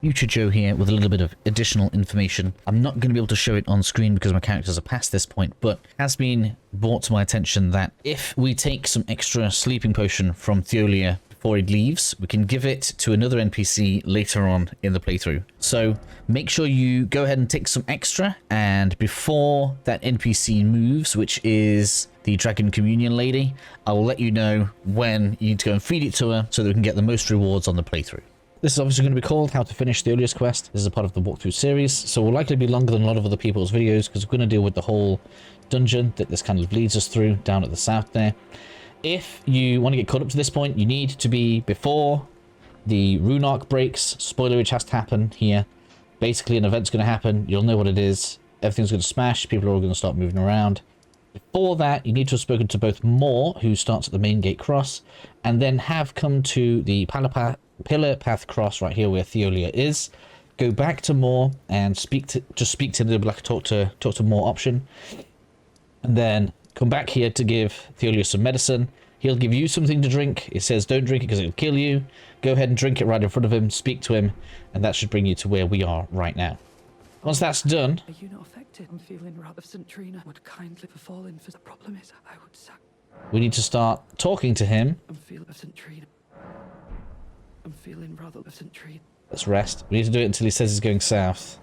Future Joe here with a little bit of additional information. I'm not going to be able to show it on screen because my characters are past this point, but it has been brought to my attention that if we take some extra sleeping potion from Thiollier before he leaves, we can give it to another NPC later on in the playthrough. So make sure you go ahead and take some extra, and before that NPC moves, which is the Dragon Communion Lady, I will let you know when you need to go and feed it to her so that we can get the most rewards on the playthrough. This is obviously going to be called How to Finish Thiollier Quest. This is a part of the walkthrough series, so will likely be longer than a lot of other people's videos because we're going to deal with the whole dungeon that this kind of leads us through down at the south there. If you want to get caught up to this point, you need to be before the rune arc breaks. Spoilerage has to happen here. Basically, an event's going to happen. You'll know what it is. Everything's going to smash. People are all going to start moving around. Before that, you need to have spoken to both Moore, who starts at the main gate cross, and then have come to the Pillar Path cross right here where Thiollier is. Go back to Moore and speak to him. There'll be like a talk to Moore option, and then come back here to give Thiollier some medicine. He'll give you something to drink. It says don't drink it because it'll kill you. Go ahead and drink it right in front of him. Speak to him, and that should bring you to where we are right now. Once that's done, are you not affected? I'm feeling rather. St. Trina would kindly befall in for the problem is I would sack. We need to start talking to him. I'm feeling St. Trina. I'm feeling rather of St. Trina. Let's rest. We need to do it until he says he's going south.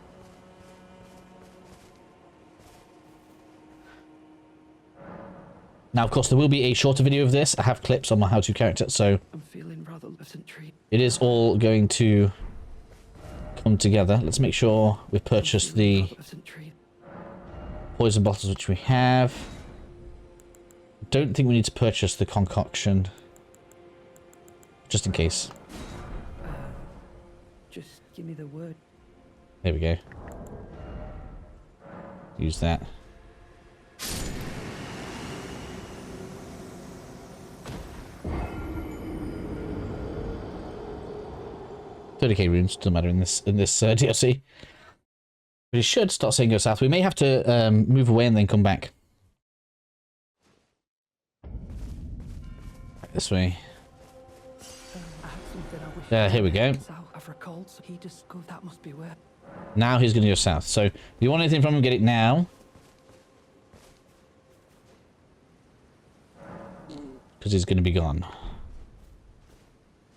Now, of course, there will be a shorter video of this. I have clips on my how-to character, so I'm feeling rather of St. Trina. It is all going to come together. Let's make sure we've purchased the poison bottles, which we have. Don't think we need to purchase the concoction, just in case. Just give me the word. There we go. Use that. $30k runes, doesn't matter in this DLC. But it should start saying go south. We may have to move away and then come back. This way. Here we go. Now he's going to go south. So if you want anything from him, get it now. Because he's going to be gone.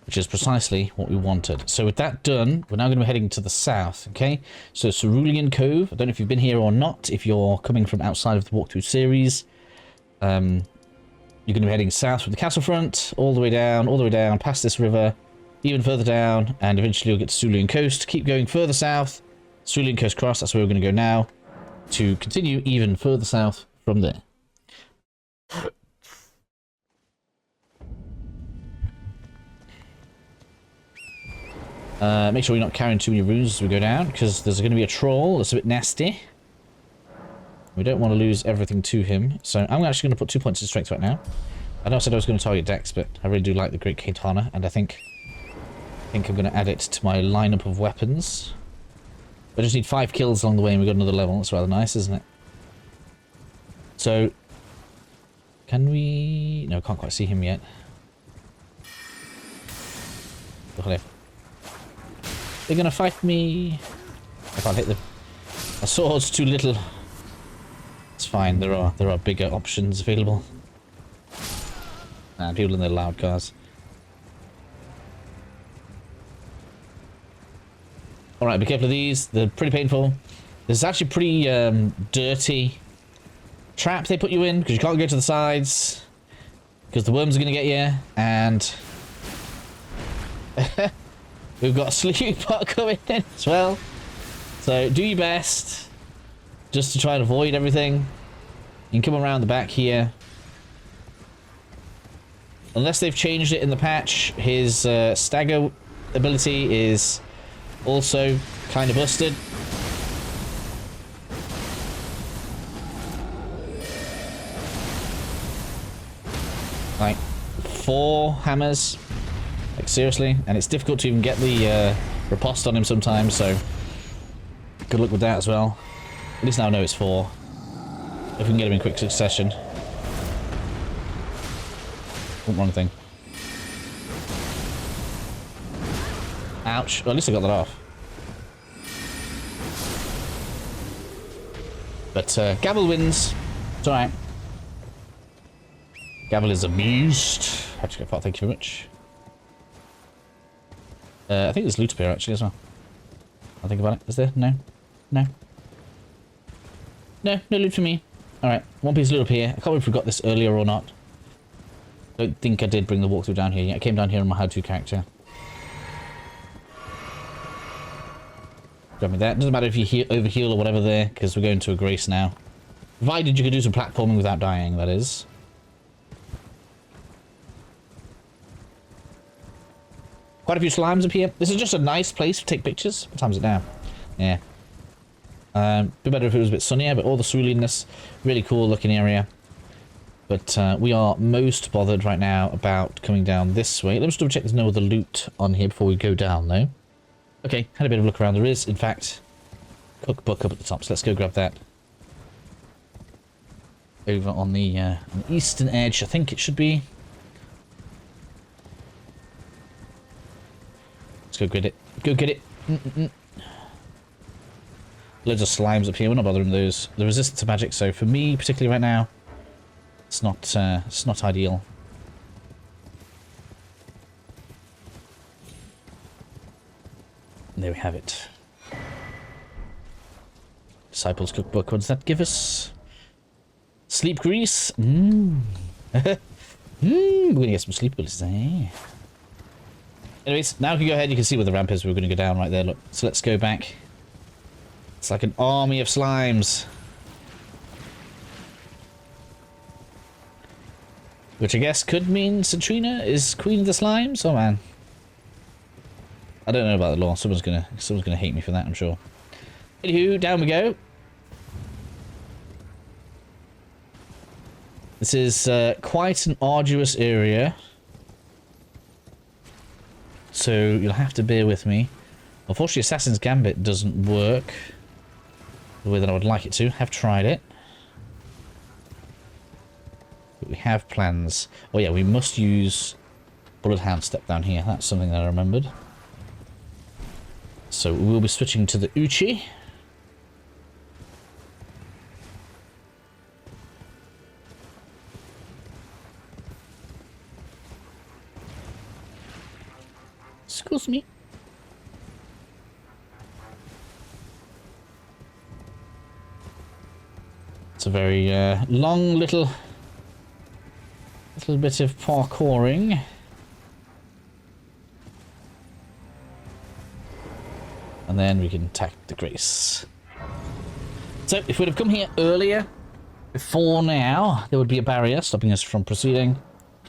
Which is precisely what we wanted. So with that done, we're now going to be heading to the south, okay? So Cerulean Cove, I don't know if you've been here or not, if you're coming from outside of the walkthrough series. You're going to be heading south from the castle front, all the way down, past this river, even further down, and eventually you'll get to Cerulean Coast. Keep going further south, Cerulean Coast Cross, that's where we're going to go now, to continue even further south from there. Make sure we're not carrying too many runes as we go down, because there's going to be a troll that's a bit nasty. We don't want to lose everything to him, so I'm actually going to put 2 points of strength right now. I know I said I was going to target Dex, but I really do like the Great Katana, and I think I'm going to add it to my lineup of weapons. I just need 5 kills along the way, and we got another level. That's rather nice, isn't it? So, can we? No, can't quite see him yet. Oh, hello. They're gonna fight me. I can't hit them. My sword's too little. It's fine. There are bigger options available. And people in their loud cars. All right, be careful of these. They're pretty painful. This is actually pretty dirty trap they put you in because you can't go to the sides because the worms are gonna get you and. We've got a sleeping pot coming in as well. So do your best just to try and avoid everything. You can come around the back here. Unless they've changed it in the patch, his stagger ability is also kind of busted. Like 4 hammers. Like, seriously? And it's difficult to even get the riposte on him sometimes, so good luck with that as well. At least now I know it's 4. If we can get him in quick succession. Wrong thing. Ouch. Well, at least I got that off. But Gavel wins. It's alright. Gavel is a beast. Have to go far, thank you very much. I think there's loot up here actually as well. I'll think about it. Is there? No? No? No, no loot for me. Alright, one piece of loot up here. I can't remember if we got this earlier or not. Don't think I did bring the walkthrough down here. Yeah, I came down here on my how-to character. Grab me that. Doesn't matter if you overheal or whatever there, because we're going to a grace now. Provided you can do some platforming without dying, that is. Quite a few slimes up here. This is just a nice place to take pictures. What time is it now? Yeah. Be better if it was a bit sunnier, but all the ceruleanness, really cool looking area. But we are most bothered right now about coming down this way. Let me just double check there's no other loot on here before we go down though. Okay, had a bit of a look around. There is, in fact, cookbook up at the top, so let's go grab that. Over on the eastern edge, I think it should be. Let's go get it. Go get it. Loads of slimes up here. We're not bothering those. The resistance to magic, so for me, particularly right now, it's not ideal. And there we have it. Disciples Cookbook. What does that give us? Sleep grease. We're gonna get some sleep grease. Anyways, now we can go ahead. You can see where the ramp is. We're gonna go down right there. Look. So let's go back. It's like an army of slimes. Which I guess could mean Trina is queen of the slimes. Oh man. I don't know about the law. Someone's gonna hate me for that, I'm sure. Anywho, down we go. This is quite an arduous area. So you'll have to bear with me. Unfortunately, Assassin's Gambit doesn't work the way that I would like it to. Have tried it. But we have plans. Oh yeah, we must use Bullet Hound Step down here. That's something that I remembered. So we'll be switching to the Uchi. Excuse me. It's a very long little bit of parkouring. And then we can attack the grace. So if we'd have come here earlier, before now, there would be a barrier stopping us from proceeding.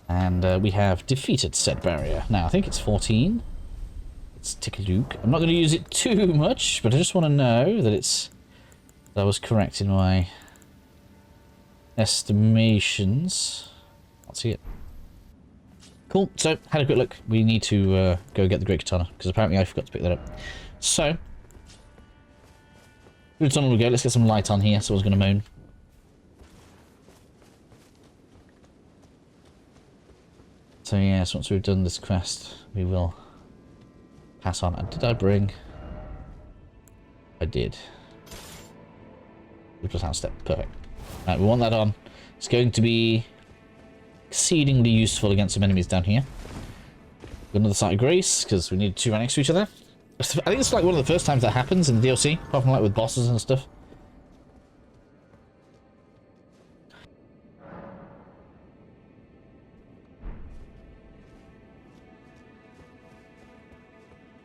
And we have defeated said barrier. Now I think it's 14. It's Tick-a-Luke. I'm not going to use it too much, but I just want to know that I was correct in my estimations. I'll see it. Cool. So, had a quick look. We need to go get the Great Katana, because apparently I forgot to pick that up. So, through the tunnel we go. Let's get some light on here. Someone's going to moan. So yes, once we've done this quest, we will pass on. And did I bring? I did. Which was hand step. Perfect. Right, we want that on. It's going to be exceedingly useful against some enemies down here. Got another Site of Grace, because we need two right next to each other. I think it's like one of the first times that happens in the DLC, apart from like with bosses and stuff.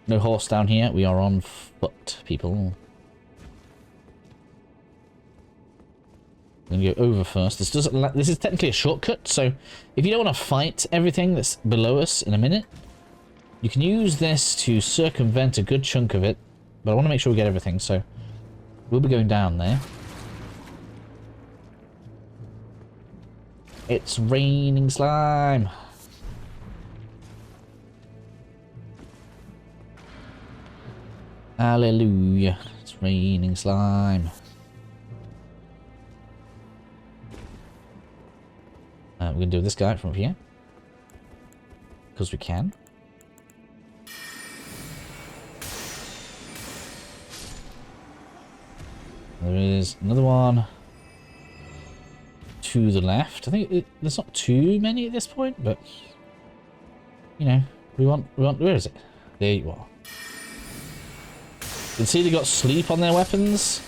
No horse down here. We are on foot, people. I'm going to go over first. This is technically a shortcut, so if you don't want to fight everything that's below us in a minute, you can use this to circumvent a good chunk of it. But I want to make sure we get everything, so we'll be going down there. It's raining slime. Hallelujah. It's raining slime. We're going to do this guy from here. Because we can. There is another one to the left. I think there's not too many at this point, but you know, we want. Where is it? There you are. You can see they got sleep on their weapons,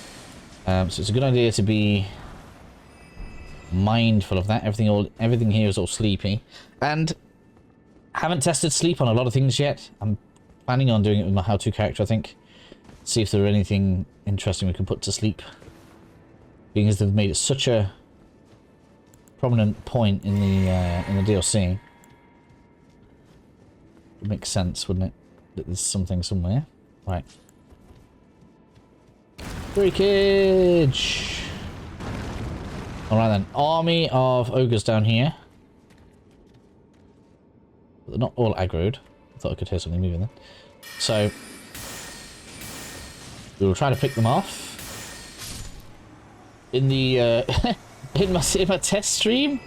so it's a good idea to be mindful of that. Everything here is all sleepy, and haven't tested sleep on a lot of things yet. I'm planning on doing it with my how-to character, I think. See if there are anything interesting we can put to sleep, being as they've made it such a prominent point in the DLC. It makes sense, wouldn't it? That there's something somewhere. Right. Breakage! Alright then. Army of ogres down here. But they're not all aggroed. I thought I could hear something moving there. So we will try to pick them off. In the in my test stream,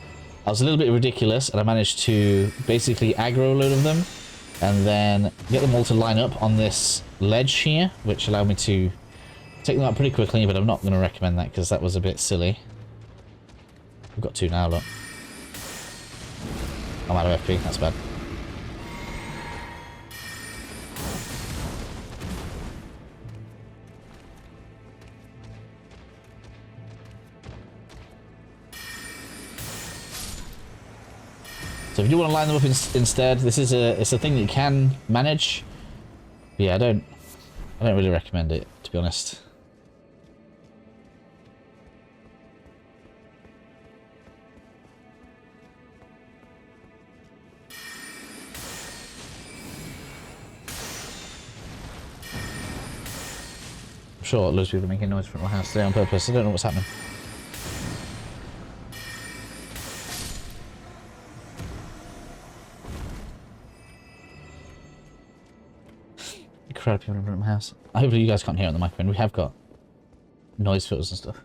I was a little bit ridiculous, and I managed to basically aggro a load of them, and then get them all to line up on this ledge here, which allowed me to take them out pretty quickly. But I'm not going to recommend that because that was a bit silly. We've got 2 now. Look, I'm out of FP. That's bad. So if you want to line them up instead, this is it's a thing that you can manage. But yeah, I don't really recommend it, to be honest. I'm sure loads of people are making noise from my house today on purpose. I don't know what's happening. Crowd of people in front of my house. Hopefully you guys can't hear it on the microphone. We have got noise filters and stuff.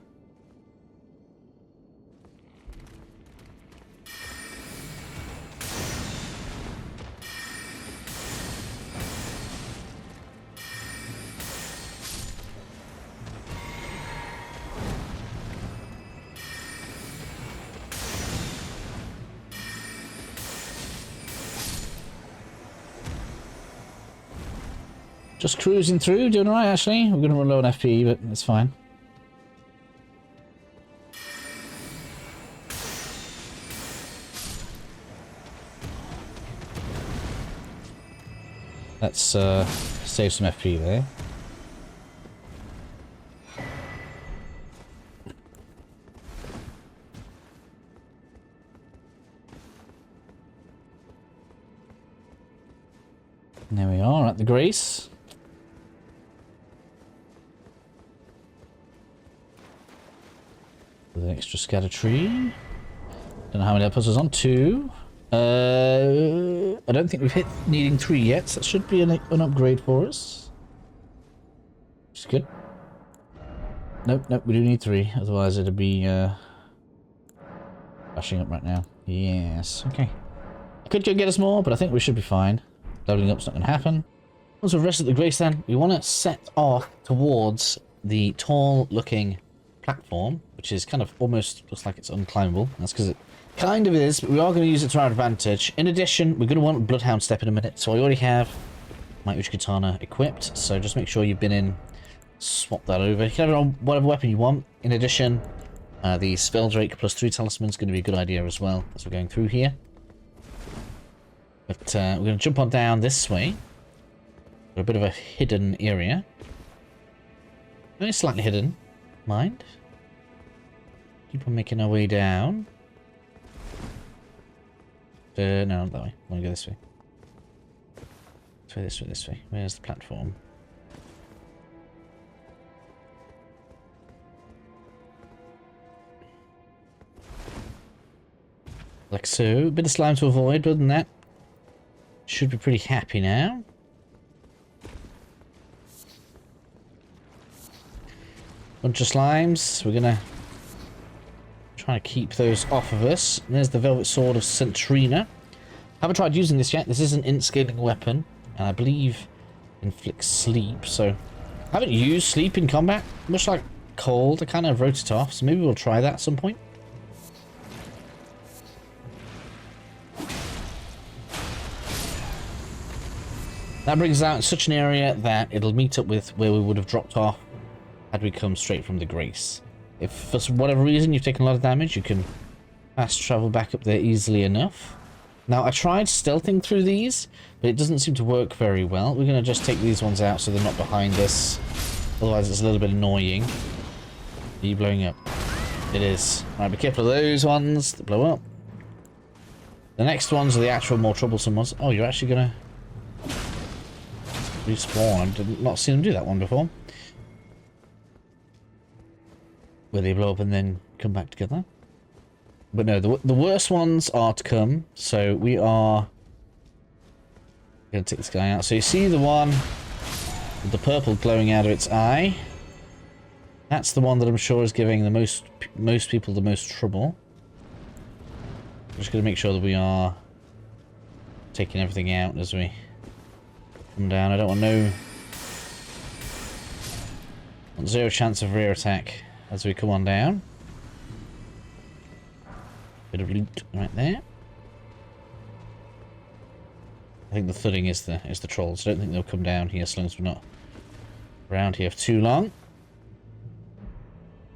Just cruising through, doing alright actually. We're going to run low on FP, but it's fine. Let's save some FP there. And there we are at the Grace. With an extra scatter tree. Don't know how many that puts us on. 2. I don't think we've hit needing 3 yet, so that should be an upgrade for us. Which is good. Nope, we do need 3, otherwise it'd be flashing up right now. Yes, okay. I could go get us more, but I think we should be fine. Leveling up's not going to happen. Once we've rested the Grace then, we want to set off towards the tall looking platform, which is kind of almost looks like it's unclimbable. That's because it kind of is, but we are going to use it to our advantage. In addition, we're going to want Bloodhound Step in a minute, so I already have my Uchi-Katana equipped, so just make sure you've been in, swap that over. You can have it on whatever weapon you want. In addition, the Spelldrake plus 3 Talisman is going to be a good idea as well as we're going through here. But we're going to jump on down this way. Got a bit of a hidden area. Only slightly hidden, mind. Keep on making our way down. No, not that way. I want to go this way. This way. Where's the platform? Like so. A bit of slime to avoid, but other than that, should be pretty happy now. Bunch of slimes. We're gonna try to keep those off of us. And there's the Velvet Sword of St. Trina. Haven't tried using this yet. This is an int-scaling weapon, and I believe inflicts sleep. So, I haven't used sleep in combat, much like cold. I kind of wrote it off, so maybe we'll try that at some point. That brings us out in such an area that it'll meet up with where we would have dropped off had we come straight from the Grace. If for whatever reason you've taken a lot of damage, you can fast travel back up there easily enough. Now, I tried stealthing through these, but it doesn't seem to work very well. We're going to just take these ones out so they're not behind us. Otherwise, it's a little bit annoying. Are you blowing up? It is. Alright, be careful of those ones that blow up. The next ones are the actual more troublesome ones. Oh, you're actually going to respawn. I did not see them do that one before. Where they blow up and then come back together. But no, the worst ones are to come, so we are going to take this guy out. So you see the one with the purple glowing out of its eye? That's the one that I'm sure is giving the most people the most trouble. I'm just going to make sure that we are taking everything out as we come down. I don't want zero chance of rear attack as we come on down. Bit of loot right there. I think the thudding is the trolls. I don't think they'll come down here so long as we're not around here for too long.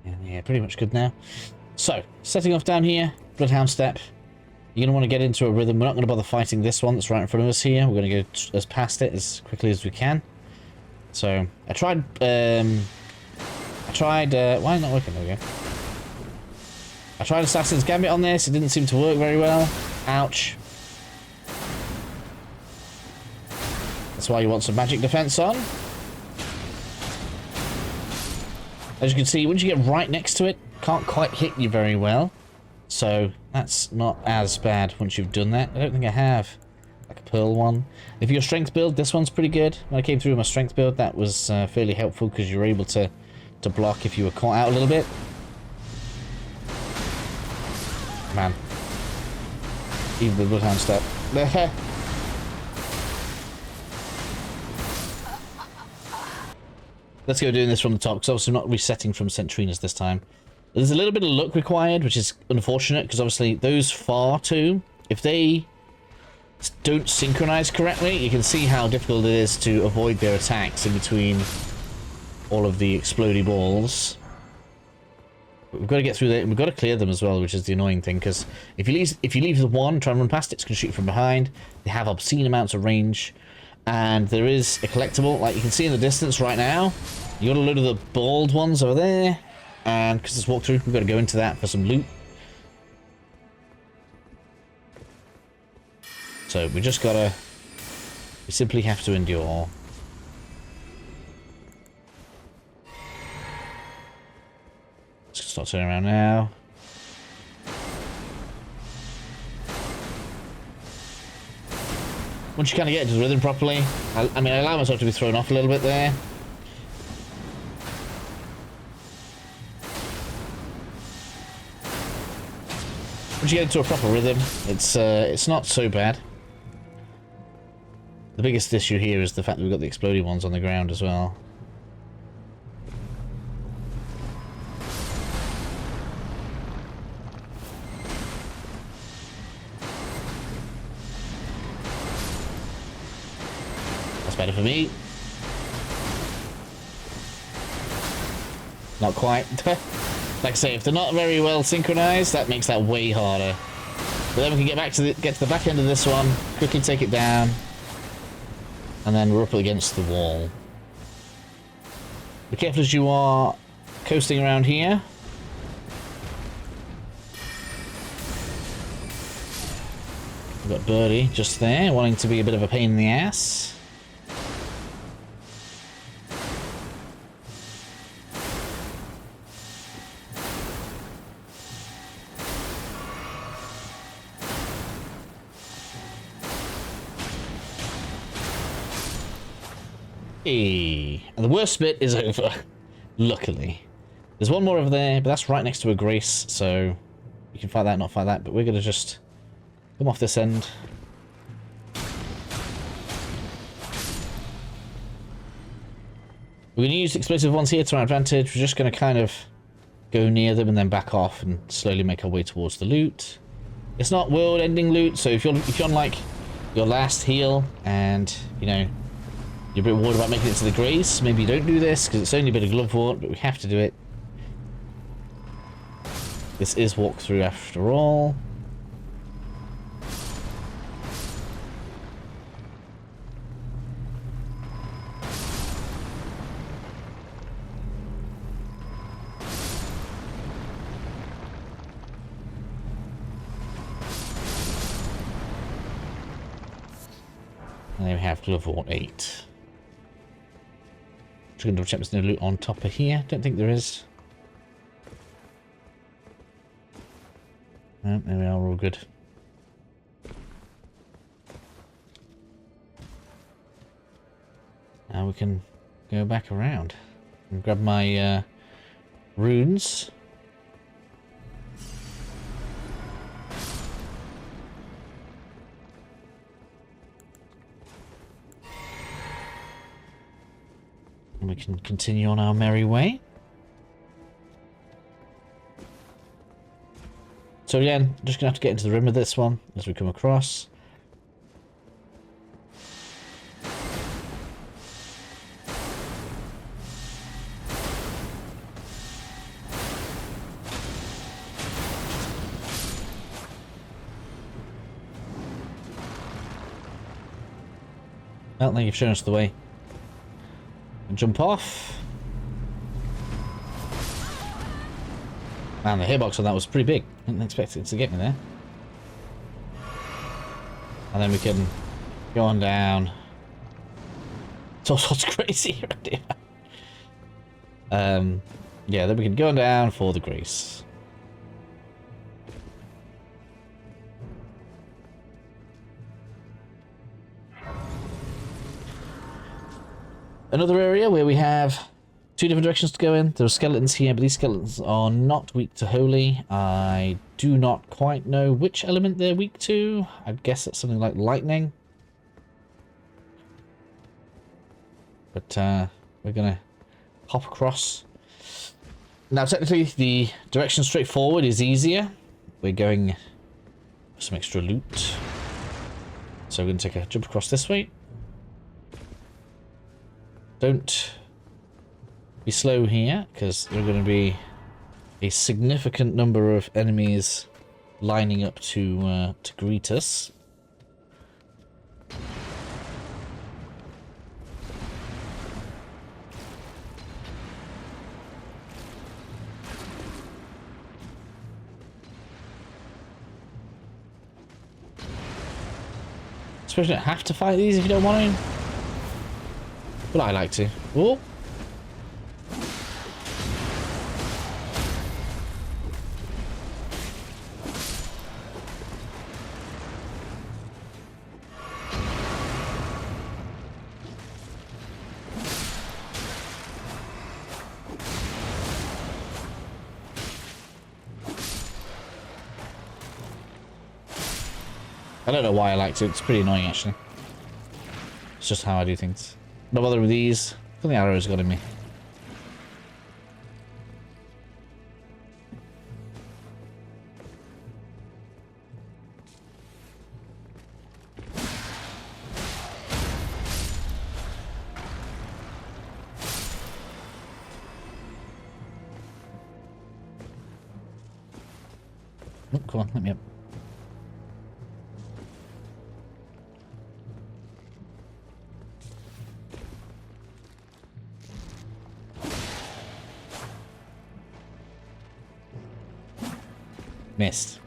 And yeah, pretty much good now. So, setting off down here, Bloodhound Step. You're going to want to get into a rhythm. We're not going to bother fighting this one that's right in front of us here. We're going to go as past it as quickly as we can. So, I tried, why not working? There we go. I tried Assassin's Gambit on this, it didn't seem to work very well. Ouch. That's why you want some magic defense on. As you can see, once you get right next to it, can't quite hit you very well. So, that's not as bad once you've done that. I don't think I have like a pearl one. If you're strength build, this one's pretty good. When I came through with my strength build, that was fairly helpful because you were able to block if you were caught out a little bit. Man. Even the Bloodhound Step. Let's go doing this from the top, because obviously I'm not resetting from St. Trina's this time. There's a little bit of luck required, which is unfortunate, because obviously those far two, if they don't synchronize correctly, you can see how difficult it is to avoid their attacks in between all of the explodey balls. But we've got to get through there, and we've got to clear them as well, which is the annoying thing, because if you leave the one, try and run past it, it's going to shoot from behind. They have obscene amounts of range, and there is a collectible, like you can see in the distance right now. You got a load of the bald ones over there, and because this walkthrough, we've got to go into that for some loot. So we just gotta, we simply have to endure. Let's start turning around now. Once you kind of get into the rhythm properly, I mean, I allow myself to be thrown off a little bit there. Once you get into a proper rhythm, it's not so bad. The biggest issue here is the fact that we've got the exploding ones on the ground as well. That's better for me. Not quite. Like I say, if they're not very well synchronized, that makes that way harder. But then we can get to the back end of this one, quickly take it down, and then we're up against the wall. Be careful as you are coasting around here. We've got Birdie just there, wanting to be a bit of a pain in the ass. And the worst bit is over, luckily. There's one more over there, but that's right next to a Grace, so you can fight that, not fight that, but we're going to just come off this end. We're going to use explosive ones here to our advantage. We're just going to kind of go near them and then back off and slowly make our way towards the loot. It's not world-ending loot, so if you're on like your last heal and you know you're a bit worried about making it to the grace, maybe you don't do this because it's only a bit of glove wart, but we have to do it. This is walkthrough after all. And then we have glove wart 8. Just gonna double check there's no loot on top of here. Don't think there is. No, there we are, all good. Now we can go back around and grab my runes. And we can continue on our merry way. So again, just gonna have to get into the rim of this one as we come across. Well, now you've shown us the way. Jump off. Man, the hitbox on that was pretty big. Didn't expect it to get me there. And then we can go on down. It's all sorts of crazy around here. Yeah, then we can go on down for the grace. Another area where we have two different directions to go in. There are skeletons here, but these skeletons are not weak to holy. I do not quite know which element they're weak to. I'd guess it's something like lightning. But we're going to hop across. Now, technically, the direction straight forward is easier. We're going for some extra loot. So we're going to take a jump across this way. Don't be slow here, because there are going to be a significant number of enemies lining up to greet us. Suppose you don't have to fight these if you don't want to. But I like to. Oh! I don't know why I like to. It's pretty annoying, actually. It's just how I do things. No bother with these. I think the arrow's got in me. Oh, come on, let me up. Missed.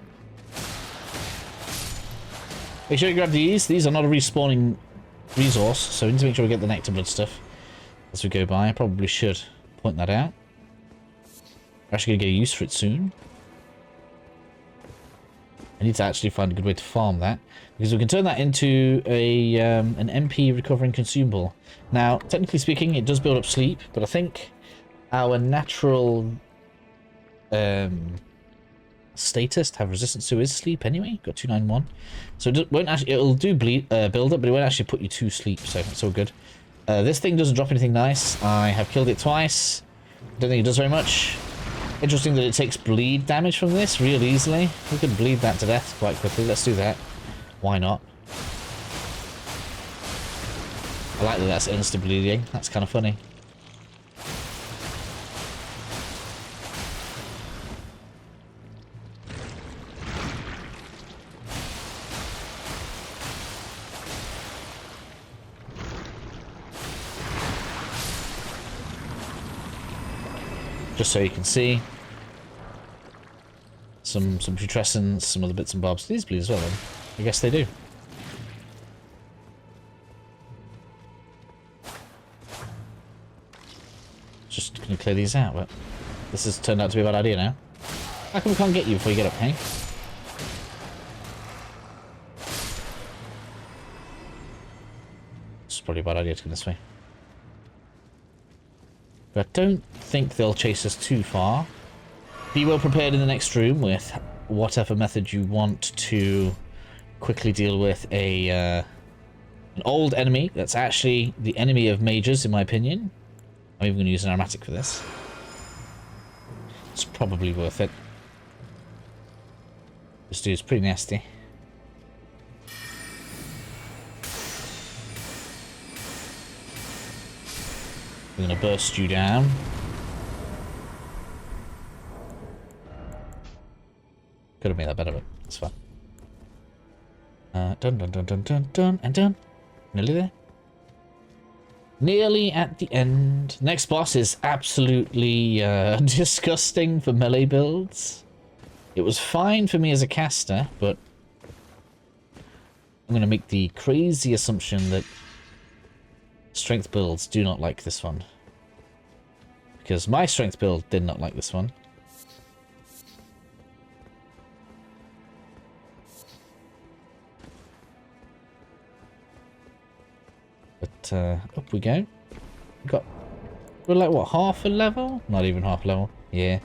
Make sure you grab these. These are not a respawning resource, so we need to make sure we get the nectar blood stuff as we go by. I probably should point that out. We're actually going to get a use for it soon. I need to actually find a good way to farm that, because we can turn that into a an MP recovering consumable. Now, technically speaking, it does build up sleep, but I think our natural status to have resistance to is sleep anyway. Got 291, so it won't actually. It'll do build up, but it won't actually put you to sleep. So that's all good. This thing doesn't drop anything nice. I have killed it twice. Don't think it does very much. Interesting that it takes bleed damage from this real easily. We could bleed that to death quite quickly. Let's do that. Why not? I like that that's instant bleeding. That's kind of funny. Just so you can see some putrescence, some other bits and bobs. These bleed as well, then. I guess they do. Just gonna clear these out, but this has turned out to be a bad idea now. How come we can't get you before you get up, hey? It's probably a bad idea to go this way. But I don't think they'll chase us too far. Be well prepared in the next room with whatever method you want to quickly deal with an old enemy that's actually the enemy of mages, in my opinion. I'm even going to use an aromatic for this. It's probably worth it. This dude's pretty nasty. We're going to burst you down. Could have made that better, but it's fine. Dun dun dun dun dun dun and done. Nearly there. Nearly at the end. Next boss is absolutely disgusting for melee builds. It was fine for me as a caster, but I'm going to make the crazy assumption that strength builds do not like this one. Because my strength build did not like this one. But up we go. We're like, what, half a level? Not even half a level. Yeah.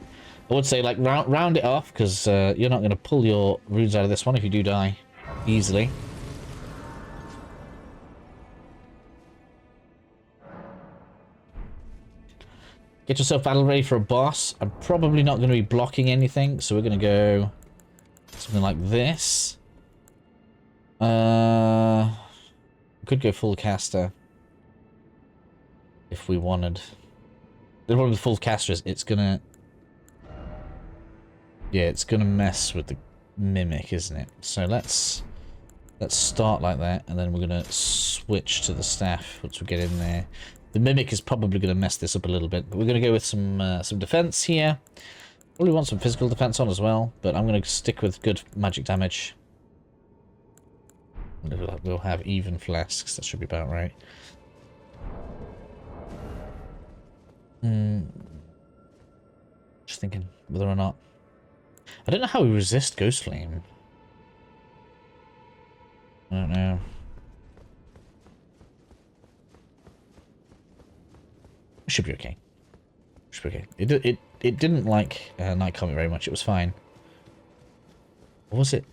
I would say, like, round it off, because you're not going to pull your runes out of this one if you do die easily. Get yourself battle ready for a boss. I'm probably not going to be blocking anything, so we're going to go something like this. Could go full caster if we wanted. The problem with full caster is it's gonna, yeah, it's gonna mess with the mimic, isn't it? So let's start like that, and then we're gonna switch to the staff once we get in there. The mimic is probably gonna mess this up a little bit, but we're gonna go with some defense here. Probably want some physical defense on as well, but I'm gonna stick with good magic damage. We'll have even flasks. That should be about right. Just thinking whether or not. I don't know how we resist Ghost Flame. I don't know. Should be okay. Should be okay. It didn't like Night Comet very much. It was fine. Or was it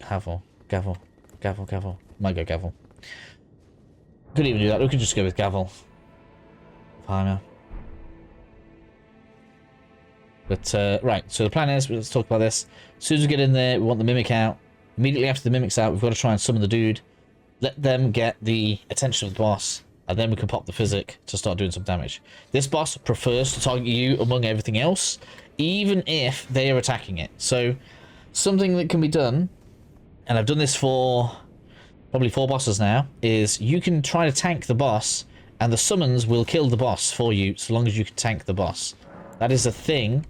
Havel? Gavel. Gavel. Might go Gavel. Could even do that. We could just go with Gavel. Heimer. But, right. So the plan is, let's talk about this. As soon as we get in there, we want the Mimic out. Immediately after the Mimic's out, we've got to try and summon the dude. Let them get the attention of the boss. And then we can pop the physic to start doing some damage. This boss prefers to target you among everything else, even if they are attacking it. So, something that can be done, and I've done this for probably 4 bosses now, is you can try to tank the boss, and the summons will kill the boss for you, so long as you can tank the boss. That is a thing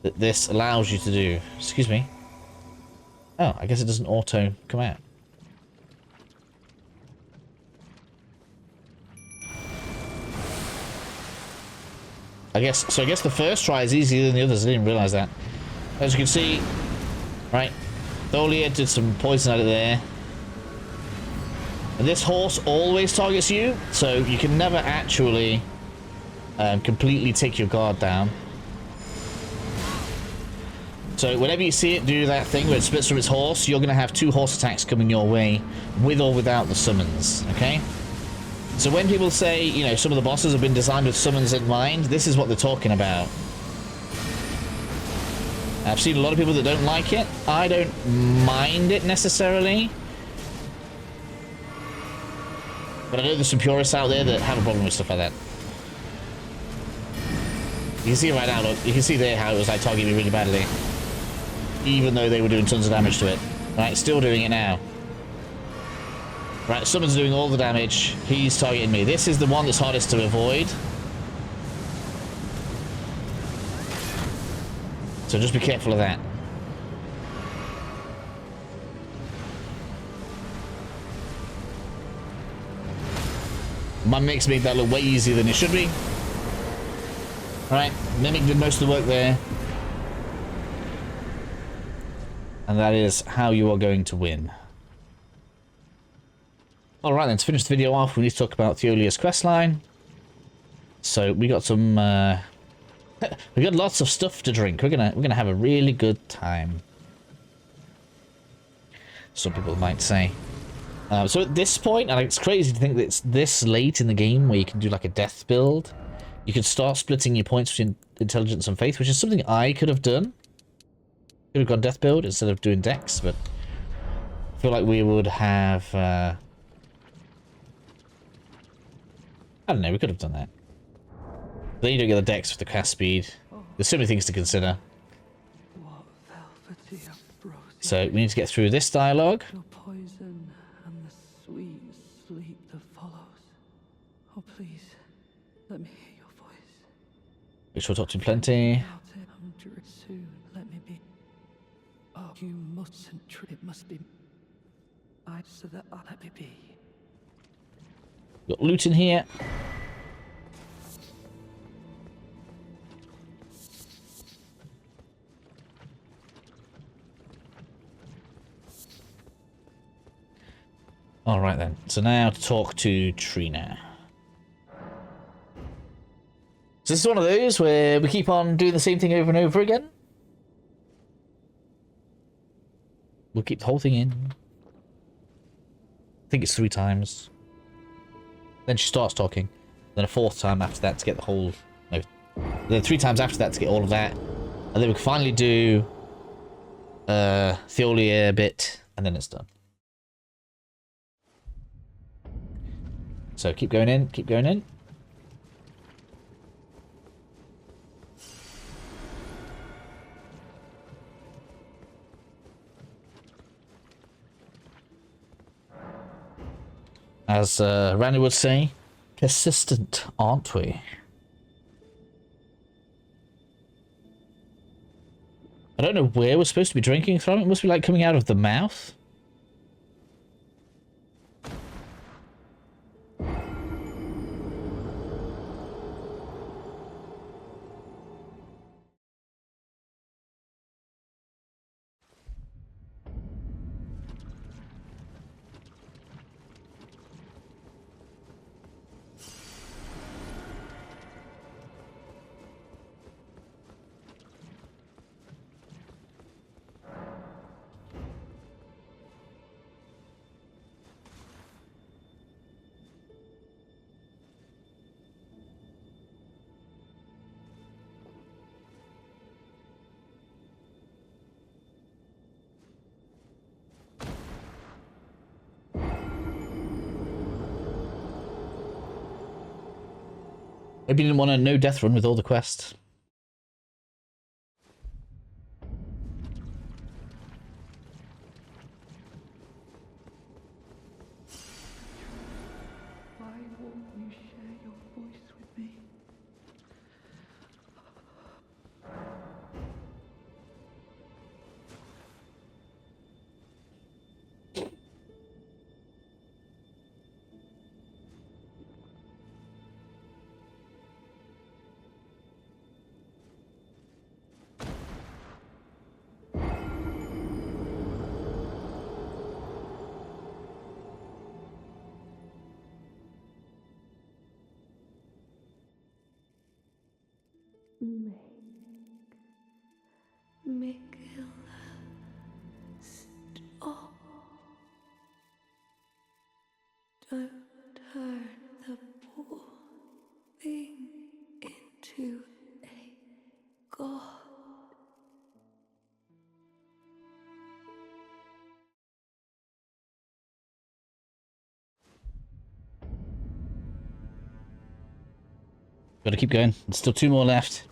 that this allows you to do. Excuse me. Oh, I guess it doesn't auto come out. I guess the first try is easier than the others. I didn't realize that. As you can see, right, Thiollier did some poison out of there. And this horse always targets you, so you can never actually completely take your guard down. So whenever you see it do that thing where it splits from its horse, you're going to have 2 horse attacks coming your way, with or without the summons, okay? So when people say, you know, some of the bosses have been designed with summons in mind, this is what they're talking about. I've seen a lot of people that don't like it. I don't mind it necessarily. But I know there's some purists out there that have a problem with stuff like that. You can see right now, look, you can see there how it was like targeting me really badly. Even though they were doing tons of damage to it. Right, still doing it now. Right, someone's doing all the damage. He's targeting me. This is the one that's hardest to avoid. So just be careful of that. My mix made that look way easier than it should be. Alright, Mimic did most of the work there. And that is how you are going to win. Alright then, to finish the video off, we need to talk about Thiollier Questline. So we got some we got lots of stuff to drink. We're gonna have a really good time. Some people might say. So at this point, and it's crazy to think that it's this late in the game where you can do like a death build. You could start splitting your points between intelligence and faith, which is something I could have done. Could have gone death build instead of doing dex, but I feel like we would have I don't know, we could have done that. Then you don't get the dex with the cast speed. There's so many things to consider. So we need to get through this dialogue. Your poison and the sweet sleep that follows. Oh please, let me hear your voice. Which we'll talk to plenty. I'm soon. Let me be. Oh, you mustn't. It must be. So that let me be. Got loot in here. Alright then, so now to talk to Trina. So this is one of those where we keep on doing the same thing over and over again. We'll keep the whole thing in. I think it's 3 times. Then she starts talking. Then a 4th time after that to get the whole... No. Then 3 times after that to get all of that. And then we can finally do... Thiollier bit. And then it's done. So keep going in, keep going in. As Ranni would say, persistent, aren't we? I don't know where we're supposed to be drinking from. It must be like coming out of the mouth. Maybe you didn't want a no death run with all the quests. Why won't you share your voice with me? Mikkel, stop. Don't turn the Gotta keep going. There's still 2 more left.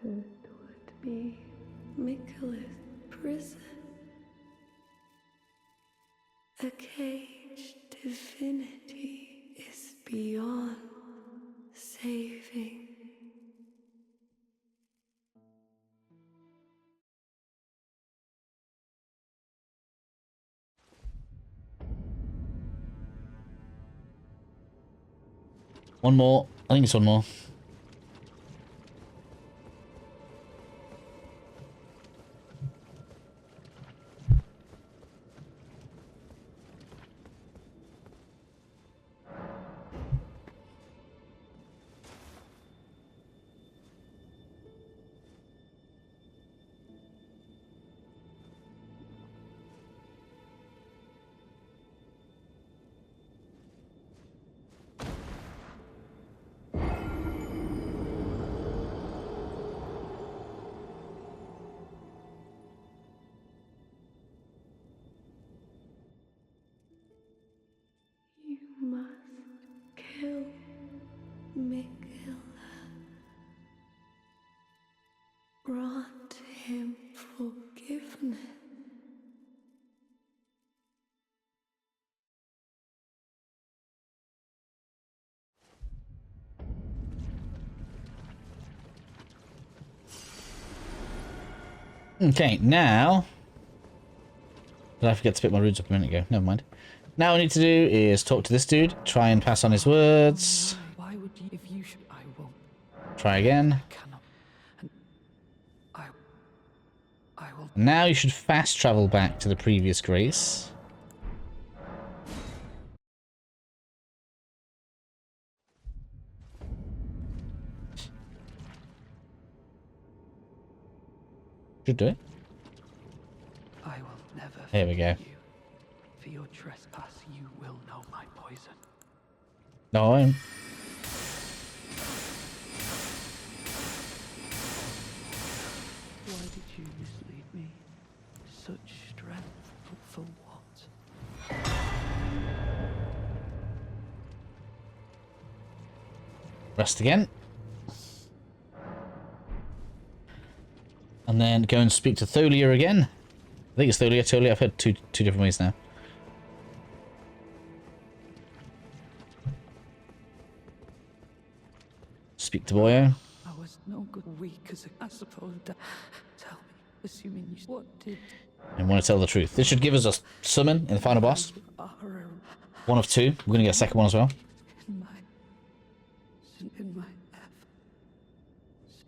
Godhood would be Michaela's prison. A caged divinity is beyond saving. One more. I think it's one more. You must kill Michaela. Grant him forgiveness. Okay, now... Did I forget to pick my runes up a minute ago? Never mind. Now what I need to do is talk to this dude, try and pass on his words. Why would you? If you should, I won't. Try again. Cannot. And I will. Now you should fast travel back to the previous grace. Should do it. I will never. Here we go. forgive you. For your trespass, you will know my poison. No, I'm... Why did you mislead me? Such strength for what? Rest again. And then go and speak to Thiollier again. I think it's Thiollier. I've heard two different ways now. Speak to Boyo. I was no good, weak as I suppose. Tell me, assuming you. What did And want to tell the truth. This should give us a summon in the final boss. Ahura One of 2. We're going to get a second one as well.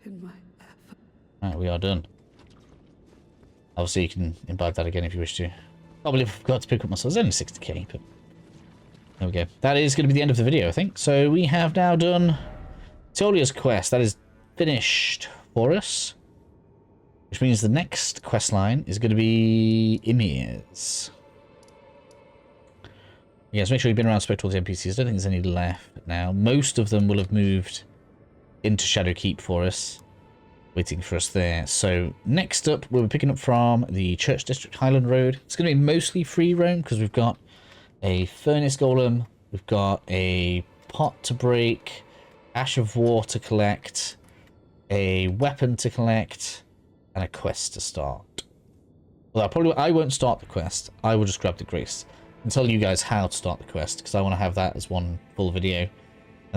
in my effort. Right, we are done. Obviously, you can imbibe that again if you wish to. Probably forgot to pick up my sword. It's only 60k, but there we go. That is going to be the end of the video, I think. So we have now done Thiolier's quest. That is finished for us, which means the next quest line is going to be Ymir's. Yes, make sure you've been around, spoke to all the NPCs. I don't think there's any left now. Most of them will have moved into Shadowkeep for us, waiting for us there. So next up, we'll be picking up from the Church District Highland Road. It's going to be mostly free roam because we've got a Furnace Golem, we've got a Pot to break, Ash of War to collect, a weapon to collect, and a quest to start. Well, I won't start the quest. I will just grab the grace and tell you guys how to start the quest, because I want to have that as one full video. And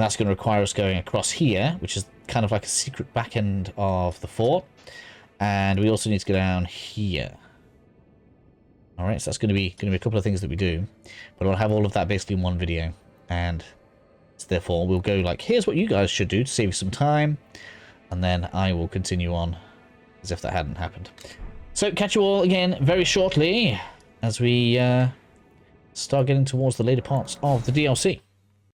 that's going to require us going across here, which is kind of like a secret back end of the fort. And we also need to go down here. Alright, so that's going to be a couple of things that we do. But I'll have all of that basically in one video. And so therefore we'll go like, here's what you guys should do to save you some time. And then I will continue on as if that hadn't happened. So catch you all again very shortly as we start getting towards the later parts of the DLC.